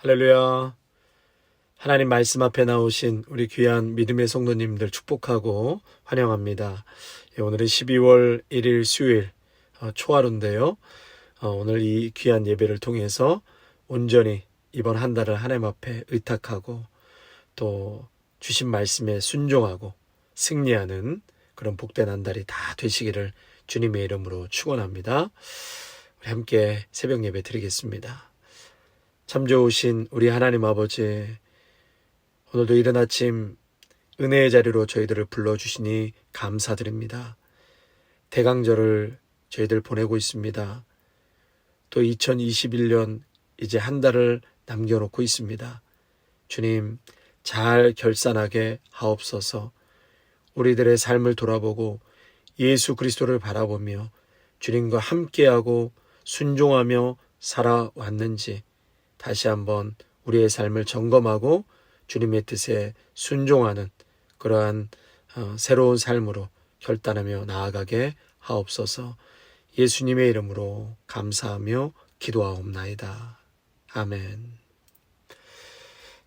할렐루야. 하나님 말씀 앞에 나오신 우리 귀한 믿음의 성도님들 축복하고 환영합니다. 오늘은 12월 1일 수요일 초하루인데요. 오늘 이 귀한 예배를 통해서 온전히 이번 한 달을 하나님 앞에 의탁하고 또 주신 말씀에 순종하고 승리하는 그런 복된 한 달이 다 되시기를 주님의 이름으로 축원합니다. 우리 함께 새벽 예배 드리겠습니다. 참 좋으신 우리 하나님 아버지, 오늘도 이른 아침 은혜의 자리로 저희들을 불러주시니 감사드립니다. 대강절을 저희들 보내고 있습니다. 또 2021년 이제 한 달을 남겨놓고 있습니다. 주님, 잘 결산하게 하옵소서. 우리들의 삶을 돌아보고 예수 그리스도를 바라보며 주님과 함께하고 순종하며 살아왔는지 다시 한번 우리의 삶을 점검하고 주님의 뜻에 순종하는 그러한 새로운 삶으로 결단하며 나아가게 하옵소서. 예수님의 이름으로 감사하며 기도하옵나이다. 아멘.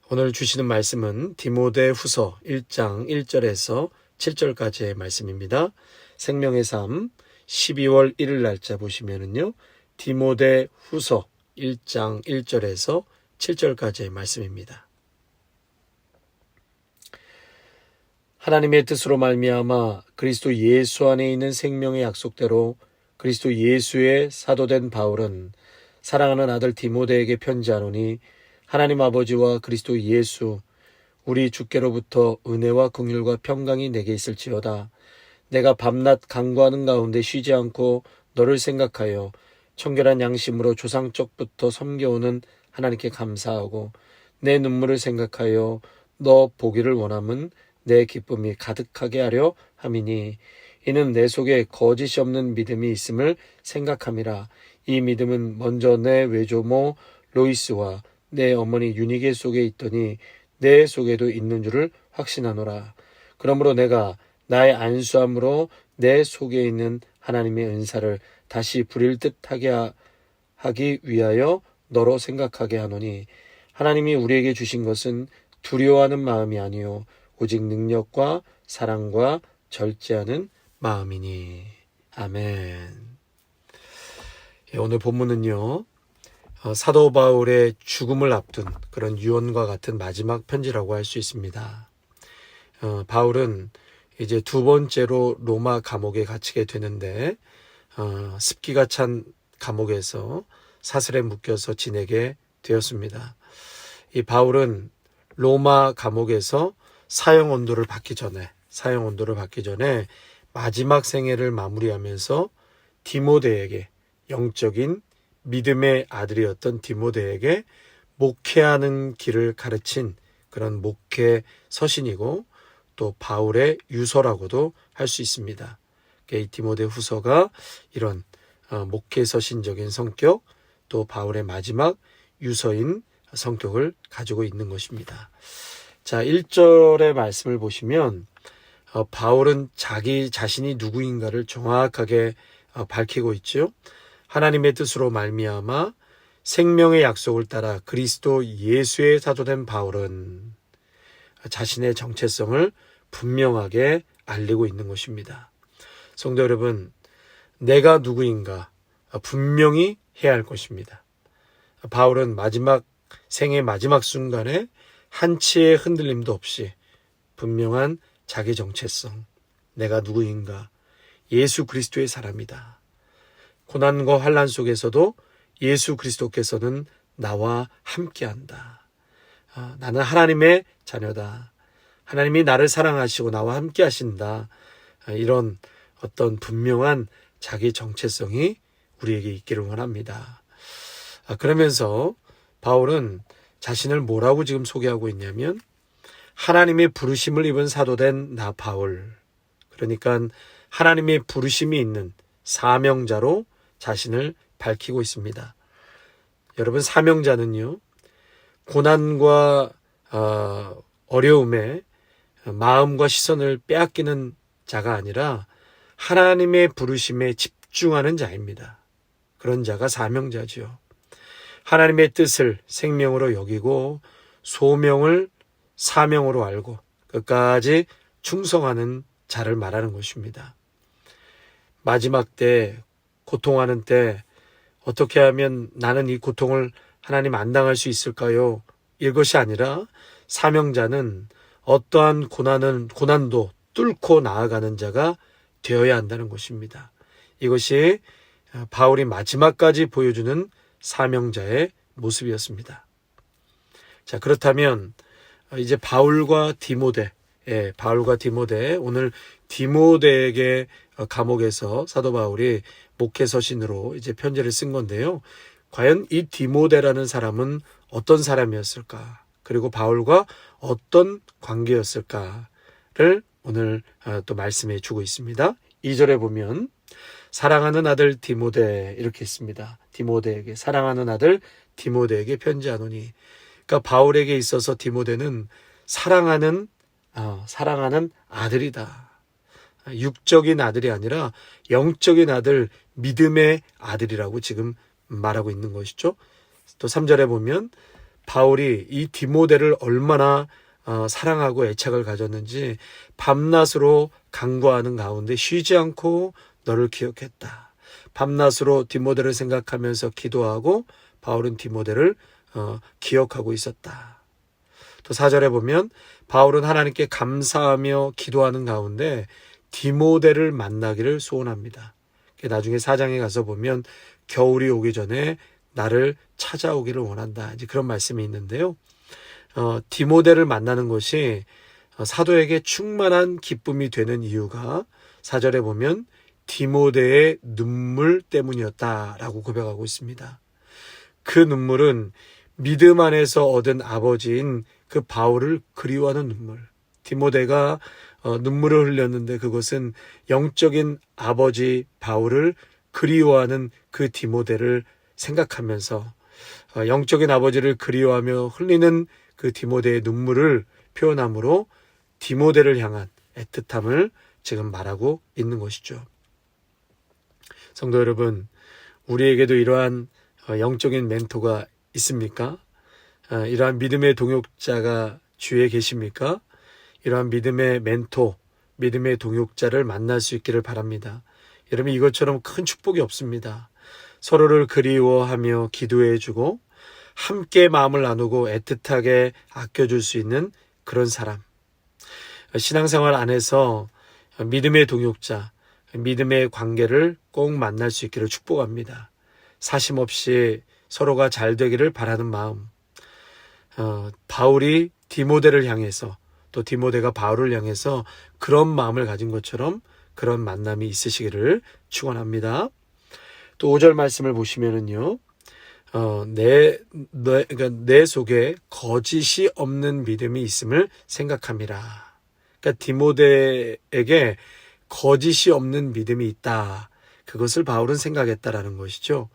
오늘 주시는 말씀은 디모데후서 1장 1절에서 7절까지의 말씀입니다. 생명의 삶 12월 1일 날짜 보시면은요. 디모데후서 1장 1절에서 7절까지의 말씀입니다. 하나님의 뜻으로 말미암아 그리스도 예수 안에 있는 생명의 약속대로 그리스도 예수의 사도된 바울은 사랑하는 아들 디모데에게 편지하노니 하나님 아버지와 그리스도 예수 우리 주께로부터 은혜와 긍휼과 평강이 내게 있을지어다. 내가 밤낮 간구하는 가운데 쉬지 않고 너를 생각하여 청결한 양심으로 조상적부터 섬겨오는 하나님께 감사하고 내 눈물을 생각하여 너 보기를 원함은 내 기쁨이 가득하게 하려 함이니 이는 내 속에 거짓이 없는 믿음이 있음을 생각함이라. 이 믿음은 먼저 내 외조모 로이스와 내 어머니 유니게 속에 있더니 내 속에도 있는 줄을 확신하노라. 그러므로 내가 나의 안수함으로 내 속에 있는 하나님의 은사를 다시 부릴 듯하게 하기 위하여 너로 생각하게 하노니 하나님이 우리에게 주신 것은 두려워하는 마음이 아니요 오직 능력과 사랑과 절제하는 마음이니. 아멘. 오늘 본문은요. 사도 바울의 죽음을 앞둔 그런 유언과 같은 마지막 편지라고 할 수 있습니다. 바울은 이제 두 번째로 로마 감옥에 갇히게 되는데 습기가 찬 감옥에서 사슬에 묶여서 지내게 되었습니다. 이 바울은 로마 감옥에서 사형 온도를 받기 전에 마지막 생애를 마무리하면서 디모데에게 영적인 믿음의 아들이었던 디모데에게 목회하는 길을 가르친 그런 목회 서신이고 또 바울의 유서라고도 할 수 있습니다. 이 디모데 후서가 이런 목회 서신적인 성격 또 바울의 마지막 유서인 성격을 가지고 있는 것입니다. 자, 1절의 말씀을 보시면 바울은 자기 자신이 누구인가를 정확하게 밝히고 있죠. 하나님의 뜻으로 말미암아 생명의 약속을 따라 그리스도 예수의 사도된 바울은 자신의 정체성을 분명하게 알리고 있는 것입니다. 성도 여러분, 내가 누구인가 분명히 해야 할 것입니다. 바울은 생의 마지막 순간에 한치의 흔들림도 없이 분명한 자기 정체성, 내가 누구인가, 예수 그리스도의 사람이다. 고난과 환난 속에서도 예수 그리스도께서는 나와 함께한다. 나는 하나님의 자녀다. 하나님이 나를 사랑하시고 나와 함께 하신다. 이런 어떤 분명한 자기 정체성이 우리에게 있기를 원합니다. 그러면서 바울은 자신을 뭐라고 지금 소개하고 있냐면 하나님의 부르심을 입은 사도된 나 바울, 그러니까 하나님의 부르심이 있는 사명자로 자신을 밝히고 있습니다. 여러분, 사명자는요, 고난과 어려움에 마음과 시선을 빼앗기는 자가 아니라 하나님의 부르심에 집중하는 자입니다. 그런 자가 사명자죠. 하나님의 뜻을 생명으로 여기고 소명을 사명으로 알고 끝까지 충성하는 자를 말하는 것입니다. 마지막 때, 고통하는 때 어떻게 하면 나는 이 고통을 하나님 안 당할 수 있을까요? 이것이 아니라 사명자는 어떠한 고난도 뚫고 나아가는 자가 되어야 한다는 것입니다. 이것이 바울이 마지막까지 보여주는 사명자의 모습이었습니다. 자, 그렇다면 이제 바울과 디모데, 오늘 디모데에게 감옥에서 사도 바울이 목회 서신으로 이제 편지를 쓴 건데요. 과연 이 디모데라는 사람은 어떤 사람이었을까? 그리고 바울과 어떤 관계였을까를 오늘 또 말씀해 주고 있습니다. 2절에 보면 사랑하는 아들 디모데 이렇게 있습니다. 디모데에게 사랑하는 아들 디모데에게 편지하노니. 그러니까 바울에게 있어서 디모데는 사랑하는 아들이다. 육적인 아들이 아니라 영적인 아들, 믿음의 아들이라고 지금 말하고 있는 것이죠. 또 3절에 보면 바울이 이 디모데를 얼마나 사랑하고 애착을 가졌는지 밤낮으로 간구하는 가운데 쉬지 않고 너를 기억했다. 밤낮으로 디모데를 생각하면서 기도하고 바울은 디모데를 기억하고 있었다. 또 4절에 보면 바울은 하나님께 감사하며 기도하는 가운데 디모데를 만나기를 소원합니다. 나중에 4장에 가서 보면 겨울이 오기 전에 나를 찾아오기를 원한다. 이제 그런 말씀이 있는데요. 디모데를 만나는 것이 사도에게 충만한 기쁨이 되는 이유가 4절에 보면 디모데의 눈물 때문이었다라고 고백하고 있습니다. 그 눈물은 믿음 안에서 얻은 아버지인 그 바울을 그리워하는 눈물. 디모데가 눈물을 흘렸는데 그것은 영적인 아버지 바울을 그리워하는 그 디모데를 생각하면서 영적인 아버지를 그리워하며 흘리는 그 디모데의 눈물을 표현함으로 디모데를 향한 애틋함을 지금 말하고 있는 것이죠. 성도 여러분, 우리에게도 이러한 영적인 멘토가 있습니까? 이러한 믿음의 동역자가 주위에 계십니까? 이러한 믿음의 멘토, 믿음의 동역자를 만날 수 있기를 바랍니다. 여러분, 이것처럼 큰 축복이 없습니다. 서로를 그리워하며 기도해주고 함께 마음을 나누고 애틋하게 아껴줄 수 있는 그런 사람. 신앙생활 안에서 믿음의 동역자, 믿음의 관계를 꼭 만날 수 있기를 축복합니다. 사심 없이 서로가 잘 되기를 바라는 마음. 바울이 디모데를 향해서 또 디모데가 바울을 향해서 그런 마음을 가진 것처럼 그런 만남이 있으시기를 축원합니다. 또 5절 말씀을 보시면은요, 내 속에 거짓이 없는 믿음이 있음을 생각함이라. 그러니까 디모데에게 거짓이 없는 믿음이 있다. 그것을 바울은 생각했다라는 것이죠.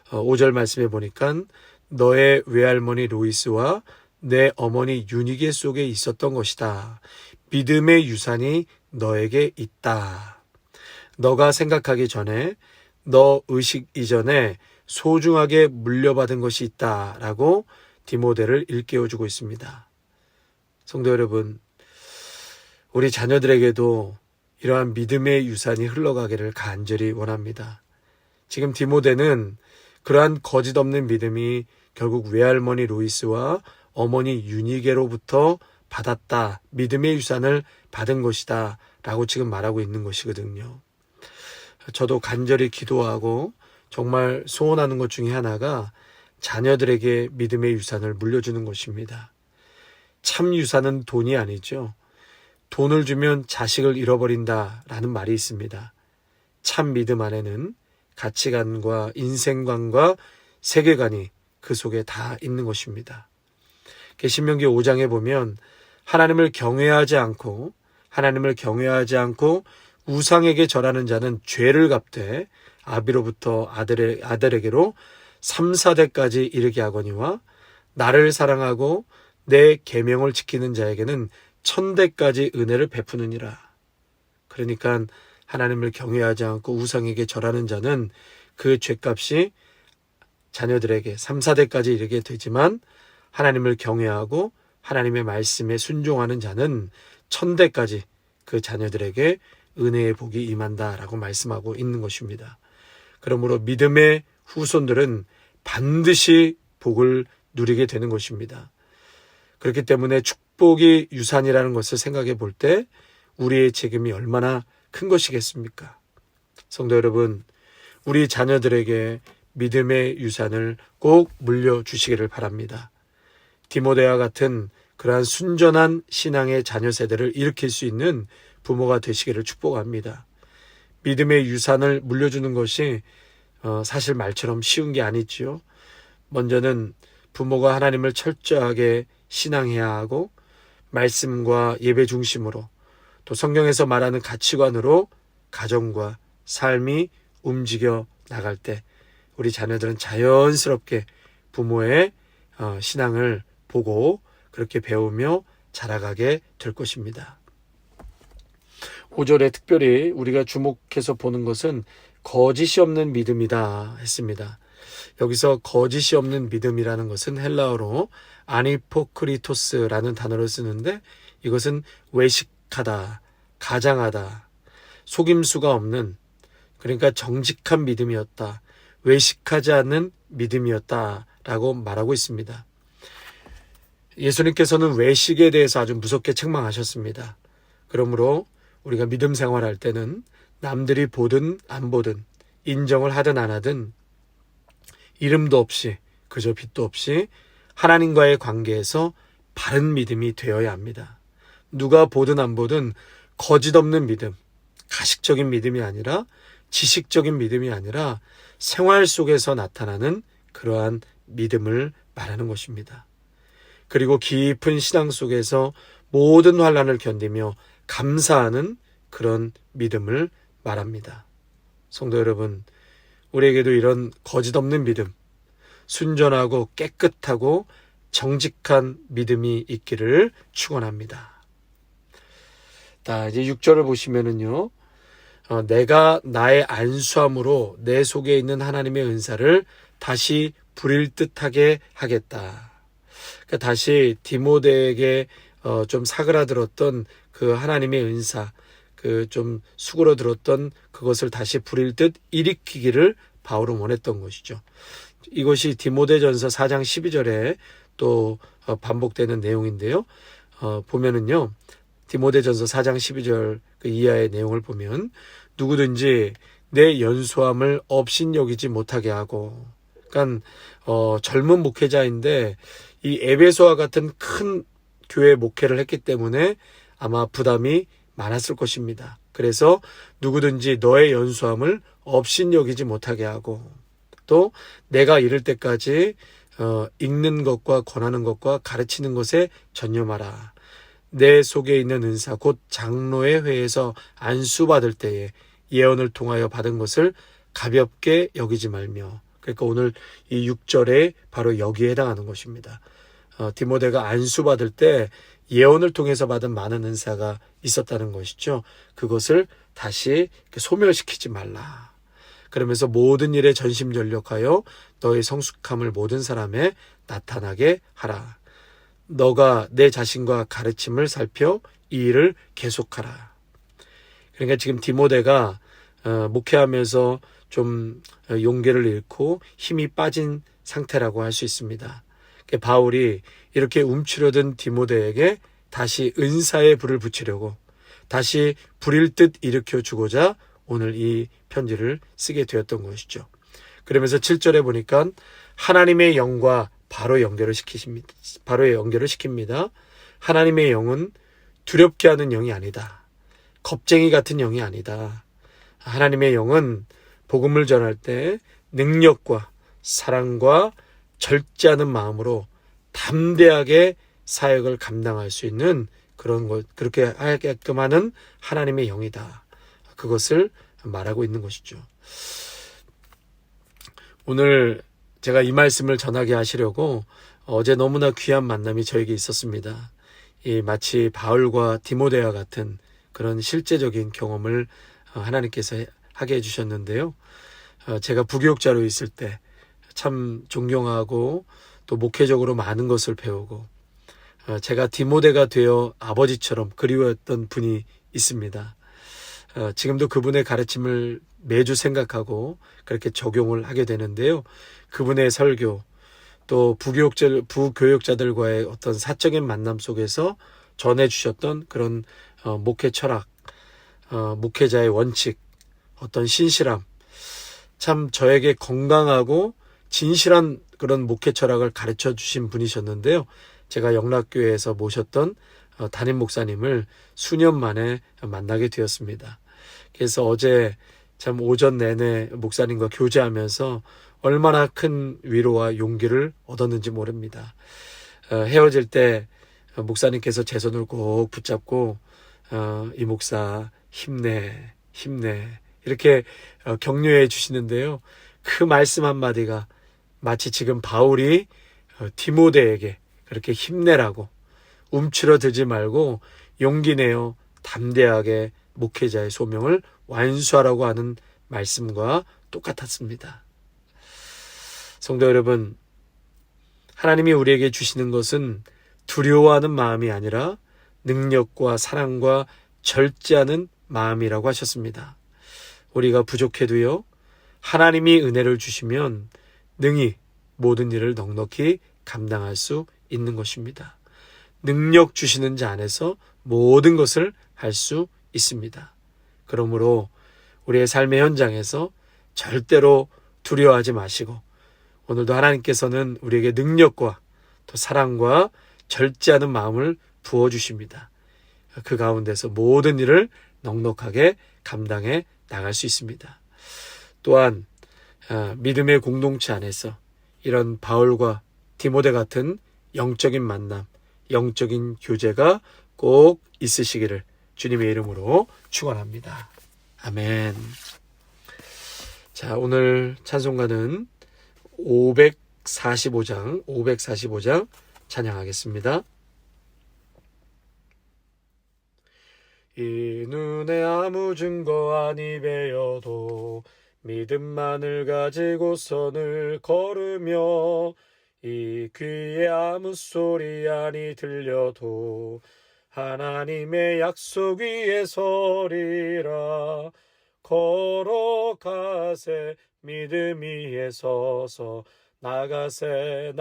5절 말씀에 보니까 너의 외할머니 로이스와 내 어머니 유니게 속에 있었던 것이다. 믿음의 유산이 너에게 있다. 너가 생각하기 전에 너 의식 이전에 소중하게 물려받은 것이 있다라고 디모데를 일깨워주고 있습니다. 성도 여러분, 우리 자녀들에게도 이러한 믿음의 유산이 흘러가기를 간절히 원합니다. 지금 디모데는 그러한 거짓 없는 믿음이 결국 외할머니 로이스와 어머니 유니게로부터 받았다. 믿음의 유산을 받은 것이다. 라고 지금 말하고 있는 것이거든요. 저도 간절히 기도하고 정말 소원하는 것 중에 하나가 자녀들에게 믿음의 유산을 물려주는 것입니다. 참 유산은 돈이 아니죠. 돈을 주면 자식을 잃어버린다라는 말이 있습니다. 참 믿음 안에는 가치관과 인생관과 세계관이 그 속에 다 있는 것입니다. 신명기 5장에 보면 하나님을 경외하지 않고 우상에게 절하는 자는 죄를 갚되 아비로부터 아들에게로 3, 4대까지 이르게 하거니와 나를 사랑하고 내 계명을 지키는 자에게는 1000대까지 은혜를 베푸느니라. 그러니까 하나님을 경외하지 않고 우상에게 절하는 자는 그 죄값이 자녀들에게 3, 4대까지 이르게 되지만 하나님을 경외하고 하나님의 말씀에 순종하는 자는 1000대까지 그 자녀들에게 은혜의 복이 임한다라고 말씀하고 있는 것입니다. 그러므로 믿음의 후손들은 반드시 복을 누리게 되는 것입니다. 그렇기 때문에 축복이 유산이라는 것을 생각해 볼 때 우리의 책임이 얼마나 큰 것이겠습니까? 성도 여러분, 우리 자녀들에게 믿음의 유산을 꼭 물려주시기를 바랍니다. 디모데와 같은 그러한 순전한 신앙의 자녀 세대를 일으킬 수 있는 부모가 되시기를 축복합니다. 믿음의 유산을 물려주는 것이 사실 말처럼 쉬운 게 아니지요. 먼저는 부모가 하나님을 철저하게 신앙해야 하고 말씀과 예배 중심으로 또 성경에서 말하는 가치관으로 가정과 삶이 움직여 나갈 때 우리 자녀들은 자연스럽게 부모의 신앙을 보고 그렇게 배우며 자라가게 될 것입니다. 5절에 특별히 우리가 주목해서 보는 것은 거짓이 없는 믿음이다 했습니다. 여기서 거짓이 없는 믿음이라는 것은 헬라어로 아니포크리토스라는 단어를 쓰는데 이것은 외식하다, 가장하다, 속임수가 없는, 그러니까 정직한 믿음이었다, 외식하지 않는 믿음이었다라고 말하고 있습니다. 예수님께서는 외식에 대해서 아주 무섭게 책망하셨습니다. 그러므로 우리가 믿음 생활할 때는 남들이 보든 안 보든 인정을 하든 안 하든 이름도 없이 그저 빛도 없이 하나님과의 관계에서 바른 믿음이 되어야 합니다. 누가 보든 안 보든 거짓 없는 믿음, 가식적인 믿음이 아니라 지식적인 믿음이 아니라 생활 속에서 나타나는 그러한 믿음을 말하는 것입니다. 그리고 깊은 신앙 속에서 모든 환난을 견디며 감사하는 그런 믿음을 말합니다. 성도 여러분, 우리에게도 이런 거짓 없는 믿음, 순전하고 깨끗하고 정직한 믿음이 있기를 축원합니다. 이제 6절을 보시면은요, 내가 나의 안수함으로 내 속에 있는 하나님의 은사를 다시 부릴 듯하게 하겠다. 그러니까 다시 디모데에게 좀 사그라들었던 그 하나님의 은사, 그 좀 수그러들었던 그것을 다시 부릴 듯 일으키기를 바울은 원했던 것이죠. 이것이 디모데전서 4장 12절에 또 반복되는 내용인데요. 보면은요, 디모데전서 4장 12절 그 이하의 내용을 보면 누구든지 내 연소함을 업신여기지 못하게 하고, 그러니까 젊은 목회자인데 이 에베소와 같은 큰 교회 목회를 했기 때문에 아마 부담이 많았을 것입니다. 그래서 누구든지 너의 연소함을 업신여기지 못하게 하고, 또 내가 이를 때까지 읽는 것과 권하는 것과 가르치는 것에 전념하라. 내 속에 있는 은사 곧 장로의 회에서 안수받을 때에 예언을 통하여 받은 것을 가볍게 여기지 말며, 그러니까 오늘 이 6절에 바로 여기에 해당하는 것입니다. 디모데가 안수받을 때 예언을 통해서 받은 많은 은사가 있었다는 것이죠. 그것을 다시 소멸시키지 말라. 그러면서 모든 일에 전심전력하여 너의 성숙함을 모든 사람에 나타나게 하라. 너가 내 자신과 가르침을 살펴 이 일을 계속하라. 그러니까 지금 디모데가 목회하면서 좀 용기를 잃고 힘이 빠진 상태라고 할 수 있습니다. 바울이 이렇게 움츠러든 디모데에게 다시 은사의 불을 붙이려고, 다시 부릴 듯 일으켜 주고자 오늘 이 편지를 쓰게 되었던 것이죠. 그러면서 7절에 보니까 하나님의 영과 바로 연결을 시킵니다. 하나님의 영은 두렵게 하는 영이 아니다. 겁쟁이 같은 영이 아니다. 하나님의 영은 복음을 전할 때 능력과 사랑과 절제하는 마음으로 담대하게 사역을 감당할 수 있는 그런 것, 그렇게 하게끔 하는 하나님의 영이다. 그것을 말하고 있는 것이죠. 오늘 제가 이 말씀을 전하게 하시려고 어제 너무나 귀한 만남이 저에게 있었습니다. 마치 바울과 디모데와 같은 그런 실제적인 경험을 하나님께서 하게 해주셨는데요. 제가 부교육자로 있을 때 참 존경하고 또 목회적으로 많은 것을 배우고 제가 디모데가 되어 아버지처럼 그리웠던 분이 있습니다. 지금도 그분의 가르침을 매주 생각하고 그렇게 적용을 하게 되는데요. 그분의 설교 또 부교육자들과의 어떤 사적인 만남 속에서 전해주셨던 그런 목회 철학, 목회자의 원칙, 어떤 신실함, 참 저에게 건강하고 진실한 그런 목회 철학을 가르쳐 주신 분이셨는데요. 제가 영락교회에서 모셨던 담임 목사님을 수년 만에 만나게 되었습니다. 그래서 어제 참 오전 내내 목사님과 교제하면서 얼마나 큰 위로와 용기를 얻었는지 모릅니다. 헤어질 때 목사님께서 제 손을 꼭 붙잡고 이 목사 힘내 이렇게 격려해 주시는데요. 그 말씀 한마디가 마치 지금 바울이 디모데에게 그렇게 힘내라고 움츠러들지 말고 용기 내어 담대하게 목회자의 소명을 완수하라고 하는 말씀과 똑같았습니다. 성도 여러분, 하나님이 우리에게 주시는 것은 두려워하는 마음이 아니라 능력과 사랑과 절제하는 마음이라고 하셨습니다. 우리가 부족해도요, 하나님이 은혜를 주시면 능히 모든 일을 넉넉히 감당할 수 있는 것입니다. 능력 주시는 자 안에서 모든 것을 할 수 있습니다. 그러므로 우리의 삶의 현장에서 절대로 두려워하지 마시고 오늘도 하나님께서는 우리에게 능력과 또 사랑과 절제하는 마음을 부어주십니다. 그 가운데서 모든 일을 넉넉하게 감당해 나갈 수 있습니다. 또한 믿음의 공동체 안에서 이런 바울과 디모데 같은 영적인 만남, 영적인 교제가 꼭 있으시기를 주님의 이름으로 축원합니다. 아멘. 자, 오늘 찬송가는 545장 찬양하겠습니다. 이 눈에 아무 증거 아니 배어도 믿음만을 가지고 선을 걸으며 이 귀에 아무 소리 아니 들려도 하나님의 약속 위에 서리라. 걸어가세 믿음 위에 서서 나가세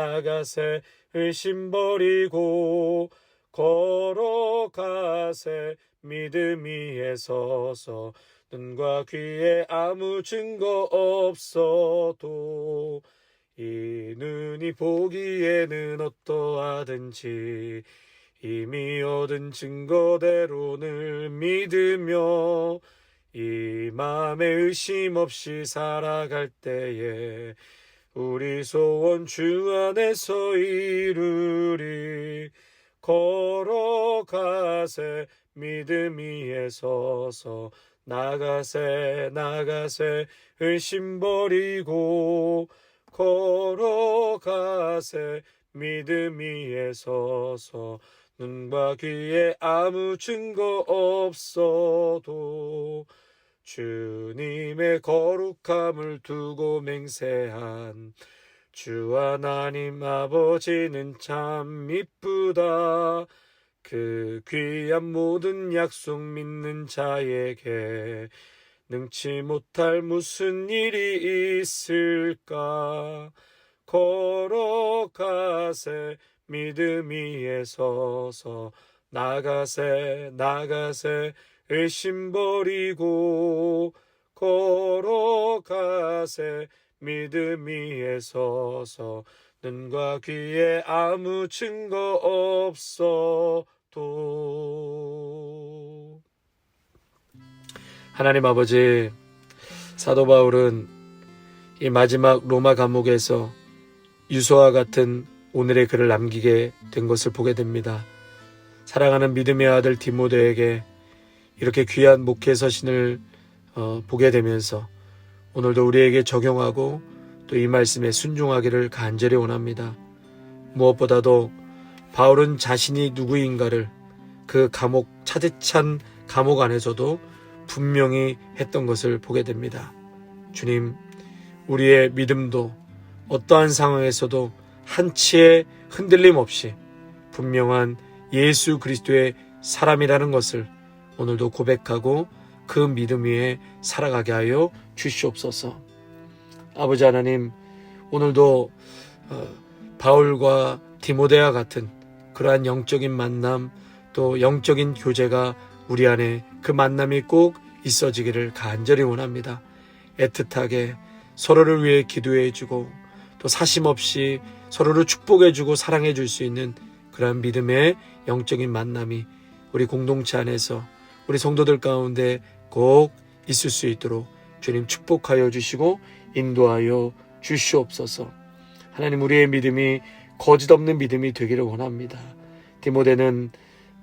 의심 버리고 걸어가세 믿음 위에 서서 눈과 귀에 아무 증거 없어도 이 눈이 보기에는 어떠하든지 이미 얻은 증거대로 늘 믿으며 이 마음에 의심 없이 살아갈 때에 우리 소원 주 안에서 이루리. 걸어가세 믿음 위에 서서 나가세 의심 버리고 걸어가세 믿음 위에 서서 눈과 귀에 아무 증거 없어도 주님의 거룩함을 두고 맹세한 주 하나님 아버지는 참 이쁘다. 그 귀한 모든 약속 믿는 자에게 능치 못할 무슨 일이 있을까. 걸어가세 믿음 위에 서서 나가세 의심 버리고 걸어가세 믿음 위에 서서 눈과 귀에 아무 증거 없어도. 하나님 아버지, 사도 바울은 이 마지막 로마 감옥에서 유서와 같은 오늘의 글을 남기게 된 것을 보게 됩니다. 사랑하는 믿음의 아들 디모데에게 이렇게 귀한 목회 서신을 보게 되면서 오늘도 우리에게 적용하고 또 이 말씀에 순종하기를 간절히 원합니다. 무엇보다도 바울은 자신이 누구인가를 그 감옥, 차디찬 감옥 안에서도 분명히 했던 것을 보게 됩니다. 주님, 우리의 믿음도 어떠한 상황에서도 한치의 흔들림 없이 분명한 예수 그리스도의 사람이라는 것을 오늘도 고백하고 그 믿음 위에 살아가게 하여 주시옵소서. 아버지 하나님, 오늘도 바울과 디모데와 같은 그러한 영적인 만남, 또 영적인 교제가 우리 안에 그 만남이 꼭 있어지기를 간절히 원합니다. 애틋하게 서로를 위해 기도해주고 또 사심없이 서로를 축복해주고 사랑해줄 수 있는 그러한 믿음의 영적인 만남이 우리 공동체 안에서 우리 성도들 가운데 꼭 있을 수 있도록 주님 축복하여 주시고 인도하여 주시옵소서. 하나님, 우리의 믿음이 거짓 없는 믿음이 되기를 원합니다. 디모데는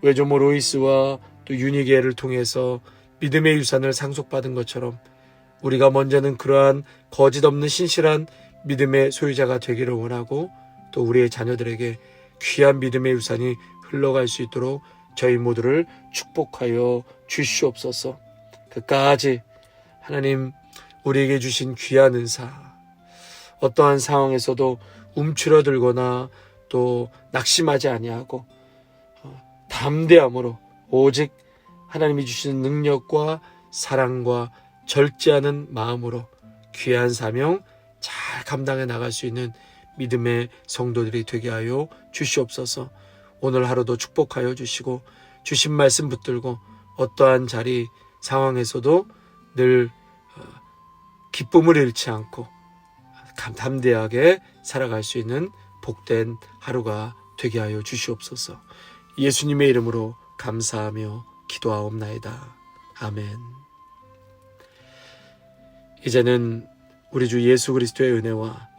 외조모 로이스와 또 유니게를 통해서 믿음의 유산을 상속받은 것처럼 우리가 먼저는 그러한 거짓 없는 신실한 믿음의 소유자가 되기를 원하고 또 우리의 자녀들에게 귀한 믿음의 유산이 흘러갈 수 있도록 저희 모두를 축복하여 주시옵소서. 끝까지 하나님 우리에게 주신 귀한 은사, 어떠한 상황에서도 움츠러들거나 또 낙심하지 아니하고 담대함으로 오직 하나님이 주시는 능력과 사랑과 절제하는 마음으로 귀한 사명 잘 감당해 나갈 수 있는 믿음의 성도들이 되게 하여 주시옵소서. 오늘 하루도 축복하여 주시고 주신 말씀 붙들고 어떠한 자리 상황에서도 늘 기쁨을 잃지 않고 담대하게 살아갈 수 있는 복된 하루가 되게 하여 주시옵소서. 예수님의 이름으로 감사하며 기도하옵나이다. 아멘. 이제는 우리 주 예수 그리스도의 은혜와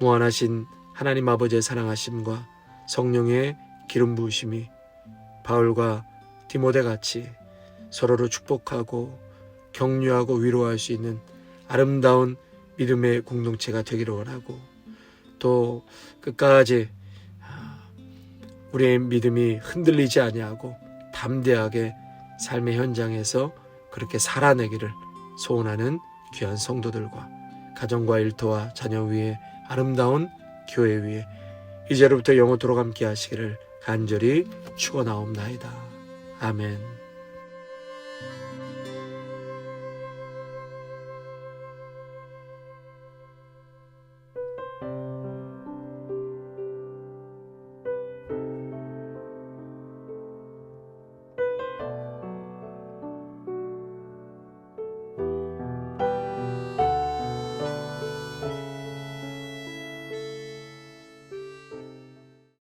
무한하신 하나님 아버지의 사랑하심과 성령의 기름 부으심이 바울과 디모데 같이 서로를 축복하고 격려하고 위로할 수 있는 아름다운 믿음의 공동체가 되기를 원하고 또 끝까지 우리의 믿음이 흔들리지 아니하고 담대하게 삶의 현장에서 그렇게 살아내기를 소원하는 귀한 성도들과 가정과 일터와 자녀 위에 아름다운 교회 위에 이제로부터 영원토록 함께 하시기를 간절히 축원하옵나이다. 아멘.